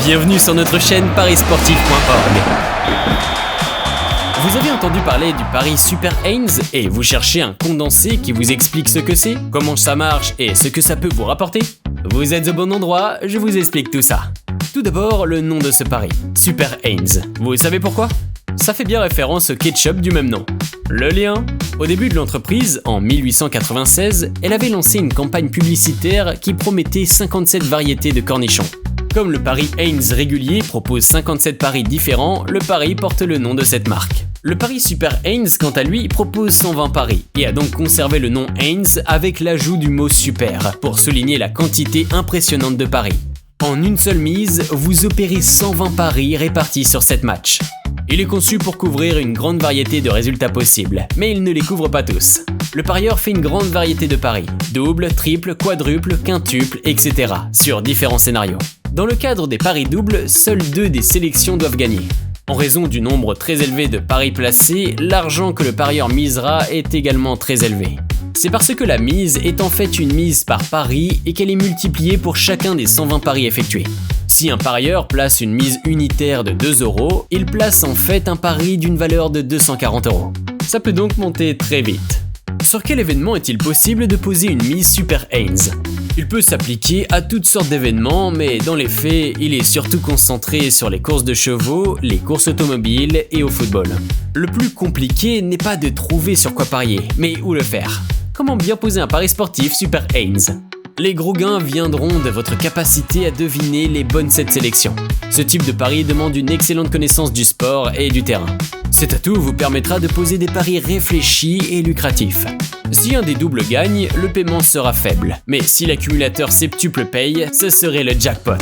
Bienvenue sur notre chaîne parisportif.org. Vous avez entendu parler du pari Super Haynes et vous cherchez un condensé qui vous explique ce que c'est, comment ça marche et ce que ça peut vous rapporter? Vous êtes au bon endroit, je vous explique tout ça. Tout d'abord, le nom de ce pari, Super Haynes. Vous savez pourquoi? Ça fait bien référence au ketchup du même nom. Le lien? Au début de l'entreprise, en 1896, elle avait lancé une campagne publicitaire qui promettait 57 variétés de cornichons. Comme le pari Haynes régulier propose 57 paris différents, le pari porte le nom de cette marque. Le pari Super Haynes, quant à lui, propose 120 paris et a donc conservé le nom Haynes avec l'ajout du mot super pour souligner la quantité impressionnante de paris. En une seule mise, vous opérez 120 paris répartis sur 7 matchs. Il est conçu pour couvrir une grande variété de résultats possibles, mais il ne les couvre pas tous. Le parieur fait une grande variété de paris, double, triple, quadruple, quintuple, etc. sur différents scénarios. Dans le cadre des paris doubles, seuls 2 des sélections doivent gagner. En raison du nombre très élevé de paris placés, l'argent que le parieur misera est également très élevé. C'est parce que la mise est en fait une mise par pari et qu'elle est multipliée pour chacun des 120 paris effectués. Si un parieur place une mise unitaire de 2 €, il place en fait un pari d'une valeur de 240 €. Ça peut donc monter très vite. Sur quel événement est-il possible de poser une mise Super Haynes? Il peut s'appliquer à toutes sortes d'événements, mais dans les faits, il est surtout concentré sur les courses de chevaux, les courses automobiles et au football. Le plus compliqué n'est pas de trouver sur quoi parier, mais où le faire. Comment bien poser un pari sportif Super Haynes? Les gros gains viendront de votre capacité à deviner les bonnes 7 sélections. Ce type de pari demande une excellente connaissance du sport et du terrain. Cet atout vous permettra de poser des paris réfléchis et lucratifs. Si un des doubles gagne, le paiement sera faible, mais si l'accumulateur septuple paye, ce serait le jackpot.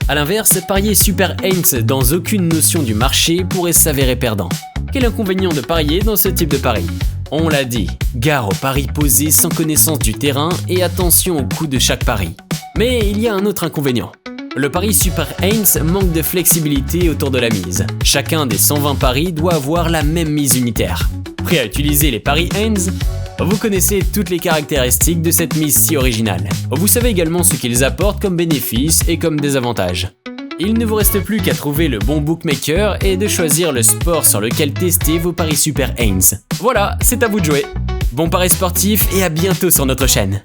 A l'inverse, parier Super Haynes dans aucune notion du marché pourrait s'avérer perdant. Quel inconvénient de parier dans ce type de pari? On l'a dit, gare aux paris posés sans connaissance du terrain et attention au coût de chaque pari. Mais il y a un autre inconvénient. Le pari Super Haynes manque de flexibilité autour de la mise. Chacun des 120 paris doit avoir la même mise unitaire. Prêt à utiliser les paris Haynes? Vous connaissez toutes les caractéristiques de cette mise si originale. Vous savez également ce qu'ils apportent comme bénéfices et comme désavantages. Il ne vous reste plus qu'à trouver le bon bookmaker et de choisir le sport sur lequel tester vos paris Super Haynes. Voilà, c'est à vous de jouer. Bon pari sportif et à bientôt sur notre chaîne.